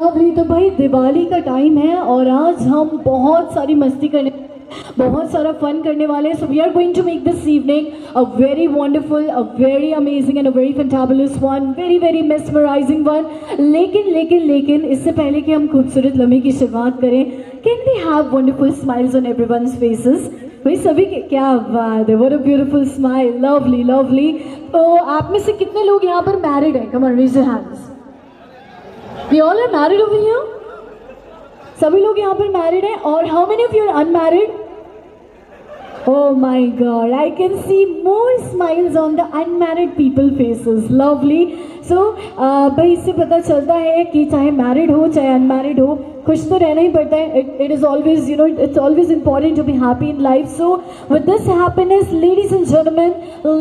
Lovely. तो भाई दिवाली का टाइम है और आज हम बहुत सारी मस्ती करने, बहुत सारा फन करने वाले हैं। So we are going to make this evening a very wonderful, a very amazing and a very fantabulous one, very very mesmerising one. लेकिन इससे पहले कि हम खूबसूरत लम्हे की शुरुआत करें, can we have wonderful smiles on everyone's faces? भाई सभी के, क्या बात है, what a beautiful smile, lovely lovely. तो आप में से कितने लोग यहाँ पर मैरिड हैं? Come on raise your hands. We all are married over here? सभी लोग यहाँ पर मैरिड हैं। और how many of you are unmarried? Oh my God, I can see more smiles on the unmarried people faces. Lovely. So, भाई इससे पता चलता है कि चाहे मैरिड हो चाहे अनमैरिड हो, खुश तो रहना ही पड़ता है. It is always, you know, it's always important to be happy in life. So, with this happiness, ladies and gentlemen,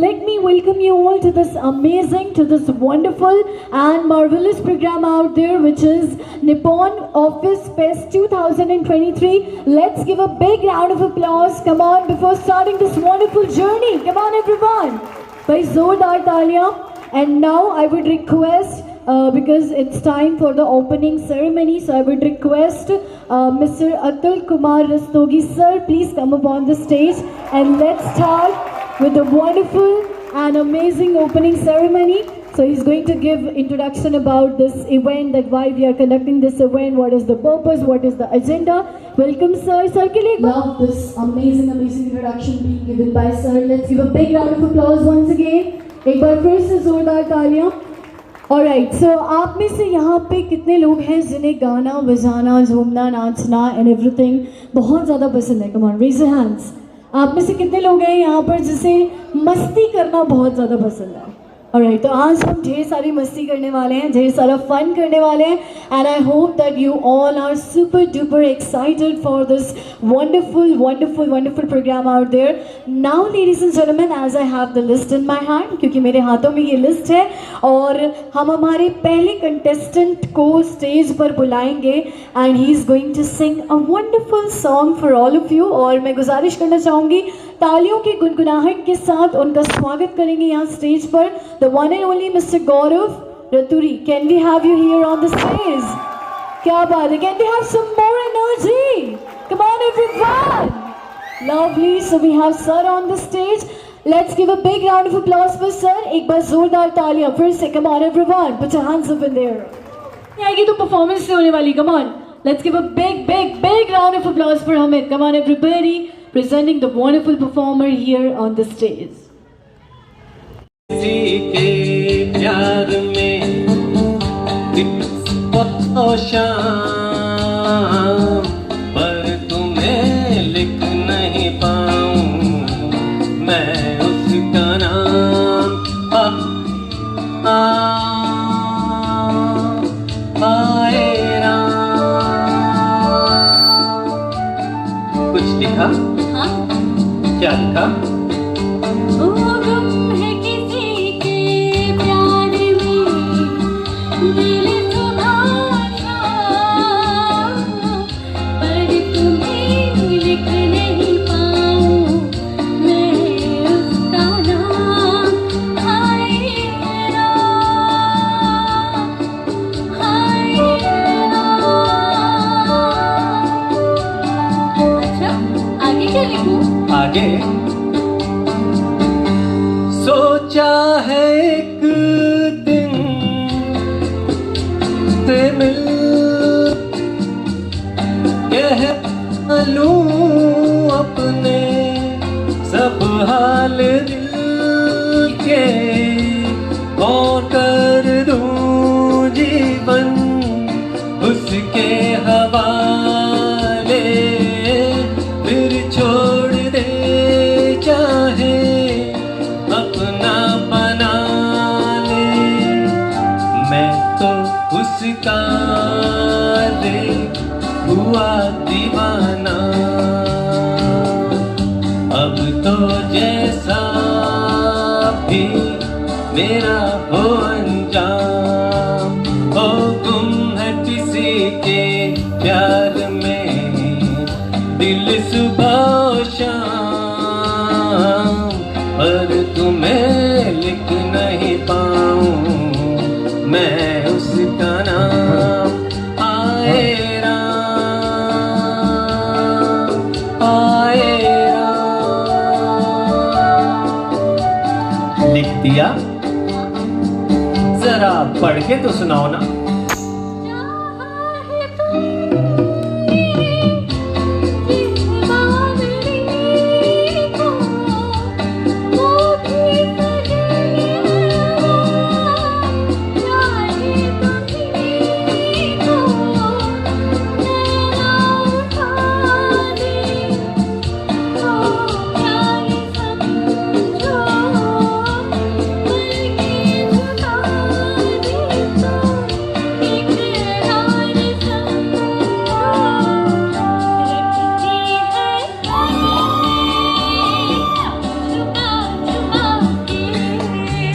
let me welcome you all to this amazing, to this wonderful and marvelous program out there, which is Nippon Office Fest 2023. Let's give a big round of applause. Come on, before starting this wonderful journey. Come on, everyone. By Zordar Talia. And now I would request, because it's time for the opening ceremony, so I would request Mr. Atul Kumar Rastogi sir, please come upon the stage and let's start with the wonderful and amazing opening ceremony. So he's going to give introduction about this event, that why we are conducting this event, what is the purpose, what is the agenda. Welcome sir. Sir ke liye love this amazing introduction being given by sir. Let's give a big round of applause once again. एक बार फिर से जोरदार तालियां। Alright, सो आप में से यहाँ पे कितने लोग हैं जिन्हें गाना बजाना, झूमना, नाचना एंड एवरीथिंग बहुत ज़्यादा पसंद है? Come on, raise your hands. आप में से कितने लोग हैं यहाँ पर जिसे मस्ती करना बहुत ज़्यादा पसंद है? ऑलराइट, तो आज हम ढेर सारी मस्ती करने वाले हैं, ढेर सारा फन करने वाले हैं, and I hope that you all are super duper excited for this wonderful programme out there. Now ladies and gentleman, as I have the list in my hand, क्योंकि मेरे हाथों में ये लिस्ट है, और हम हमारे पहले कंटेस्टेंट को स्टेज पर बुलाएंगे and he is going to sing a wonderful song for all of you. और मैं गुजारिश करना चाहूँगी, तालियों की गुनगुनाहट के साथ उनका स्वागत करेंगे यहाँ स्टेज पर, the one and only mister Gaurav Raturi. Can we have you here on the stage? क्या बात है, can we have some more energy? Come on everyone. Lovely, so we have sir on the stage. Let's give a big round of applause for sir. एक बार जोरदार तालियां फिर से। Come on everyone, put your hands up in the air. आएगी तो performance से होने वाली। Come on, let's give a big round of applause for Hamid. Come on everybody, presenting the wonderful performer here on the stage. के प्यार में पर तुम्हें लिख नहीं पाऊं मैं उसका नाम। आए राम। कुछ लिखा? क्या लिखा? ओ गम है किसी के प्यार में, दिल सुभाषा, पर तुम्हें लिख नहीं पाऊं मैं उसका नाम। हाय राम, हाय राम। अच्छा, आगे क्या लिखूं? आगे सोचा है एक दिन से मिल कह लूं अपने सब हाल दिल के, और कर दूं जीवन उसके हवाले, फिर छोड़ दे चाहे अपना बना ले। मैं तो उसका रे हुआ दीवाना, अब तो जैसा भी मेरा हो अंजाम। हो गुम है किसी के प्यार में दिल सुबह शाम, पर तुम्हें लिख नहीं पाऊं मैं उसका नाम। दिया, जरा पढ़ के तो सुनाओ ना।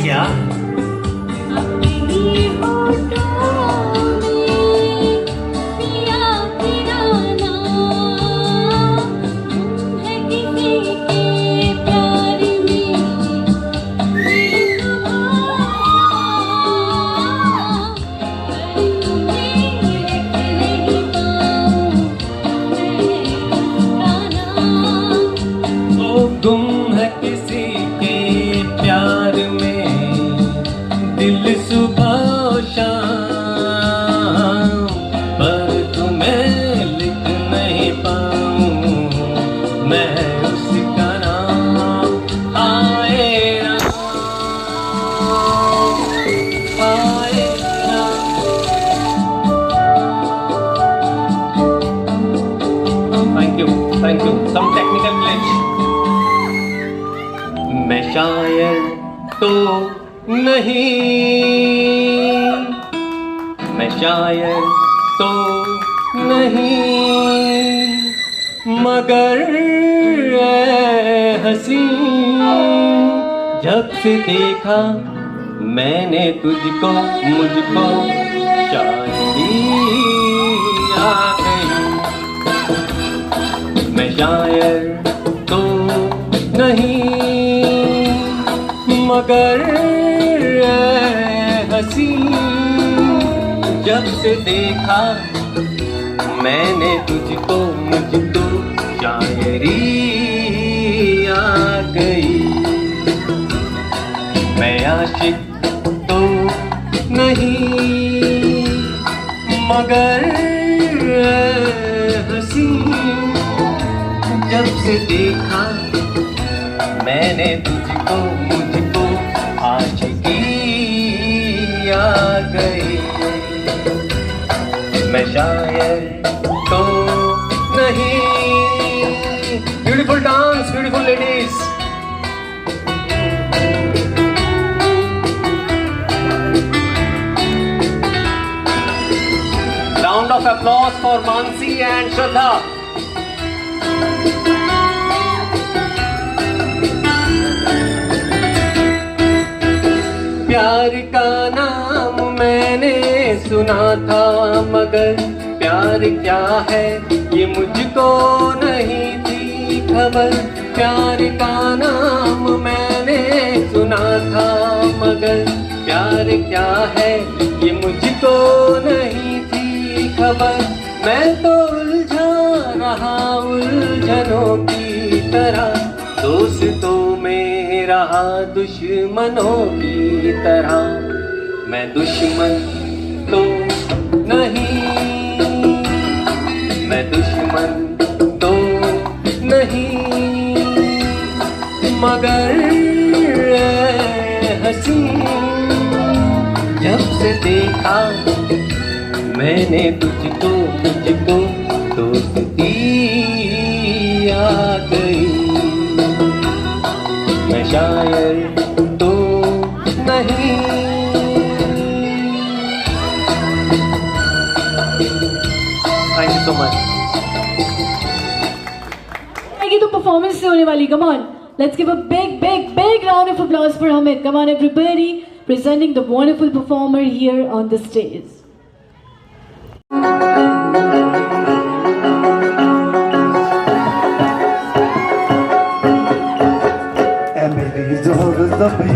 क्या? गुम है किसी के प्यार में दिल सुबह शाम, पर तुम्हें लिख नहीं पाऊं मैं उसका नाम। आए राम, आए Ram. Thank you, some technical glitch. मैं शायर तो नहीं, मैं शायर तो नहीं, मगर ऐ हसीं जब से देखा मैंने तुझको, मुझको शायरी आ गई। मैं शायर तो नहीं, मगर हसीं जब से देखा मैंने तुझको, मुझको शायरी आ गई। मैं आशिक तो नहीं, मगर हसीं जब से देखा मैंने तुझको, मुझको आशिकी आ गई। मैं शायर तो नहीं। Beautiful dance, beautiful ladies. Round of applause for Mansi and Shraddha. प्यार का नाम मैंने सुना था, मगर प्यार क्या है ये मुझको नहीं थी खबर। प्यार का नाम मैंने सुना था, मगर प्यार क्या है ये मुझको नहीं थी खबर। मैं तो उलझा रहा उलझनों की तरह, दोस्तों में रहा दुश्मनों की तरह। मैं दुश्मन तो नहीं, मैं दुश्मन तो नहीं, मगर हसीं जब से देखा मैंने तुझको, मुझको दोस्ती आ गई। मैं शायर तो नहीं। Thank you so much. ये तो परफॉर्मेंस से होने वाली। Come on, let's give a big round of applause for Hamid. Come on everybody, presenting the wonderful performer here on the stage. मेरी जोर ज़बी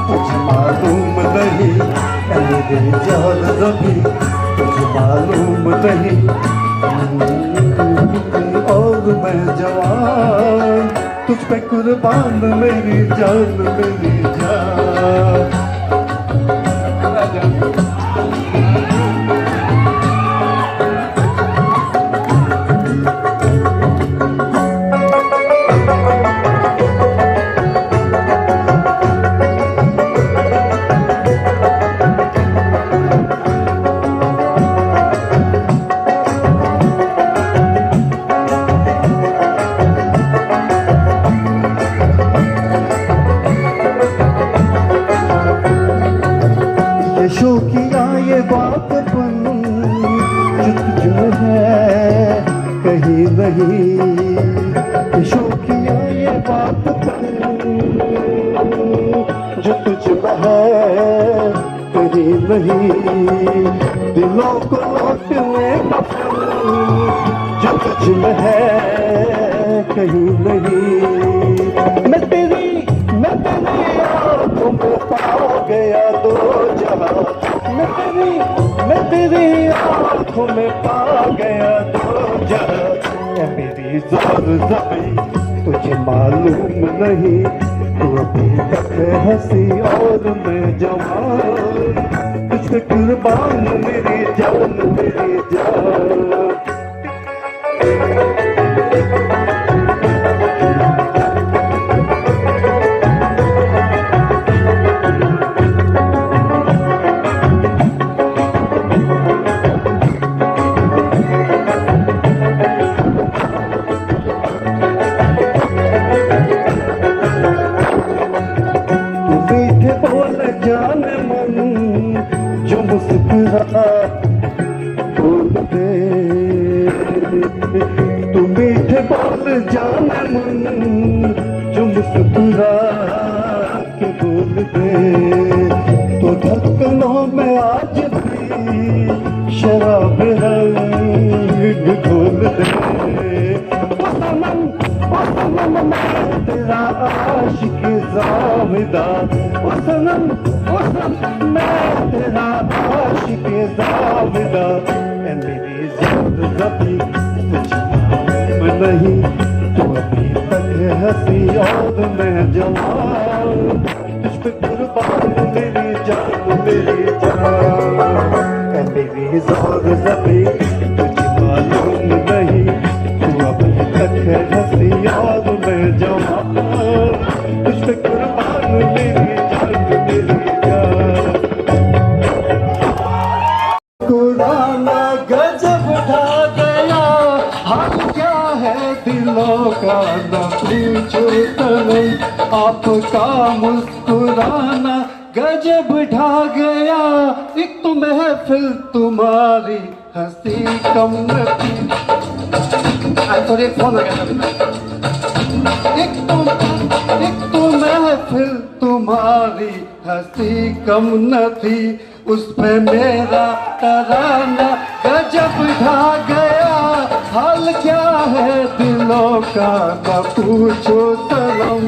तुझे मालूम नहीं, मेरी जोर ज़बी तुझे मालूम नहीं। और मैं जवान तुझ पे कुर्बान, मेरी जान मेरी जान। ये शौकिया ये बात बन जो है कहीं नहीं, ये शौकिया ये बात बन जो तुझ में है कहीं नहीं, दिलों को लौटने का जो तुझ में है कहीं नहीं। मैं तेरी आँखों में पा गया दो जहां, मैं तेरी आँखों में पा गया दो जहां। क्या मेरी ज़ोर ज़बी तुझे मालूम नहीं, तू अभी तक हंसी और मैं जवान, तुझ पे कुर्बान मेरी जान मेरी जान। जान मन जो मुस्कुरा बोल दे, तू मीठे बोल जान मन जो मुस्कुरा के बोल दे, तो धड़कनों में आज भी शराब रंग घोल दे। ओ सनम मैं तेरा आशिक ज़ाविदा, ओ सनम मैं तेरा आशिक ज़ाविदा। ऐ मेरी ज़ोर ज़बी तुझे मालूम नहीं, तू अभी तक हंसी और मैं जवान, तुझ पे कुर्बान मेरी जान मेरी जान। ऐ मेरी ज़ोर ज़बी तुझे मालूम नहीं, तू अभी तक हंसी और मैं जवान, तुझ पे कुर्बान मेरी जान मेरी जान। कुराना गजब ढा गया, हाल क्या है दिलों का न पूछो तनम, आपका मुस्कुराना गजब ढा गया। एक तो महफिल तुम्हारी हंसी कम न थी, थोड़ी फोन आ गया। एक तो महफिल तुम्हारी हंसी कम न थी, उस पे मेरा तराना गजब ढा गया। हाल क्या है दिलों का न पूछो सनम।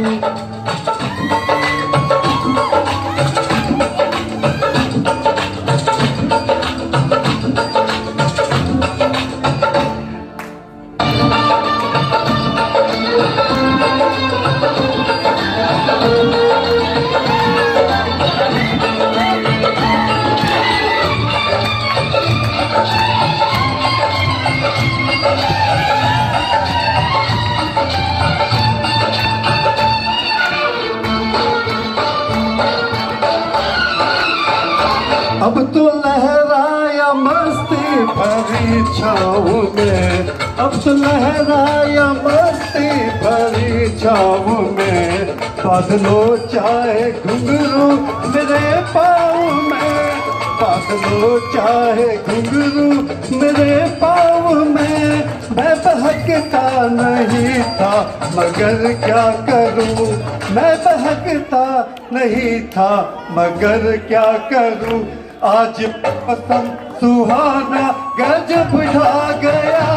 अब तो लहराया मस्ती भरी छाँव में, अब तो लहराया मस्ती भरी छाँव में, बादलों चाहे घुंघरू मेरे पाँव में, बादलों चाहे घुंघरू मेरे पाँव में। मैं बहकता नहीं था मगर क्या करूं, मैं बहकता नहीं था मगर क्या करूं। आज मौसम सुहाना गजब ढा गया,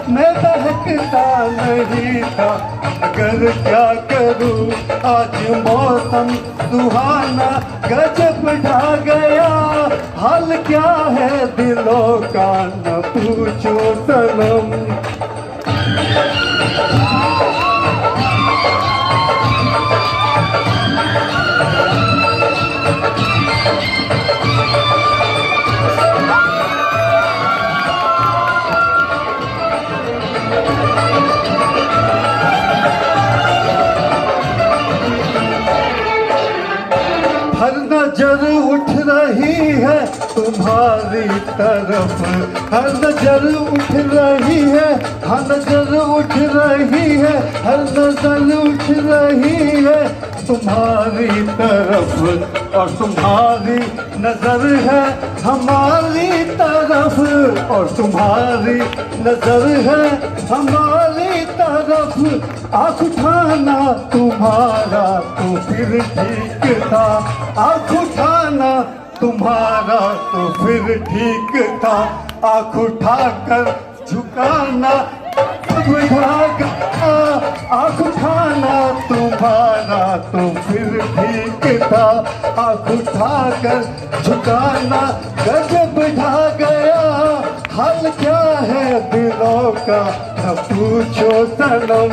मैं बहकता नहीं था मगर क्या करूं। आज मौसम सुहाना गजब ढा गया, हाल क्या है दिलों का न पूछो सनम। तरफ हर नजर उठ रही है, हर नजर उठ रही है, हर नजर उठ रही है तुम्हारी तरफ, और तुम्हारी नजर है हमारी तरफ, और तुम्हारी नजर है हमारी तरफ। आँख उठाना तुम्हारा तो फिर ठीक था, आँख उठाना तुम्हारा तो फिर ठीक था, आँख उठाकर झुकाना आँख उठाना तुम्हारा तो फिर ठीक था, आँख उठाकर झुकाना गजब ढा गया। हाल क्या है दिलों का न पूछो सनम।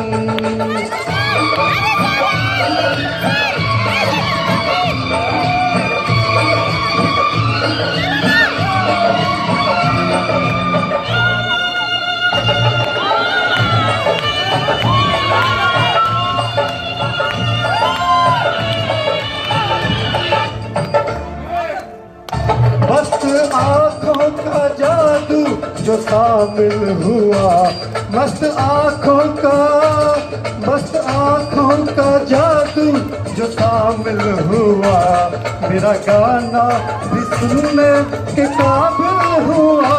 मस्त आँखों का जादू जो शामिल हुआ, मस्त आँखों का जादू जो शामिल हुआ, मेरा गाना भी सुनने के काबिल हुआ,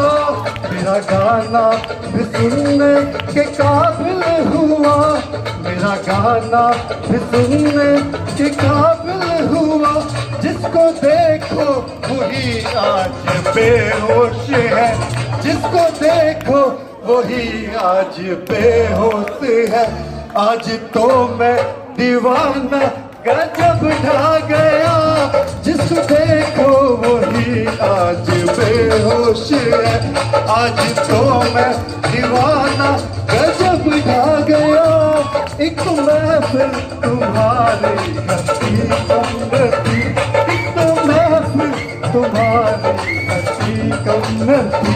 मेरा गाना भी सुनने के काबिल हुआ, मेरा गाना भी सुनने के काबिल हुआ। जिसको देखो वही आज बेहोश है, जिसको देखो वही आज बेहोश है। आज तो मैं दीवाना गजब ढा गया, जिसको देखो वही आज बेहोश है। आज तो मैं दीवाना गजब ढा गया। एक महफिल तुम्हारी हंसी कम नथी, एक महफिल तुम्हारी हंसी कम नथी।